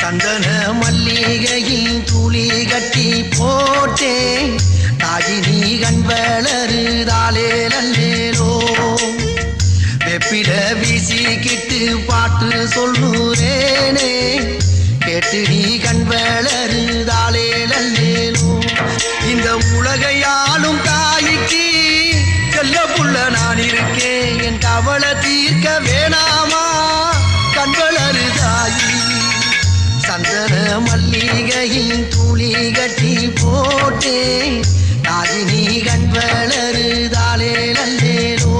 சந்தன மல்லிகையில் துளி கட்டி போட்டே தாயினி கண் வளருதாலே நல்லேலோ வெப்பில வீசிக்கிட்டு பாட்டு சொல்லுறேனே கேட்டு நீ கண் வளருதாலே நல்லேலோ இந்த உலகையாலும் தாய்க்கு செல்ல புள்ள நான் இருக்கேன் என் கவலை தீர்க்க வேணாமா கண் வளருதாயி சந்தன மல்லிகையில் துளி கட்டி போட்டே தாயினி கண் வளருதாலே நல்லேலோ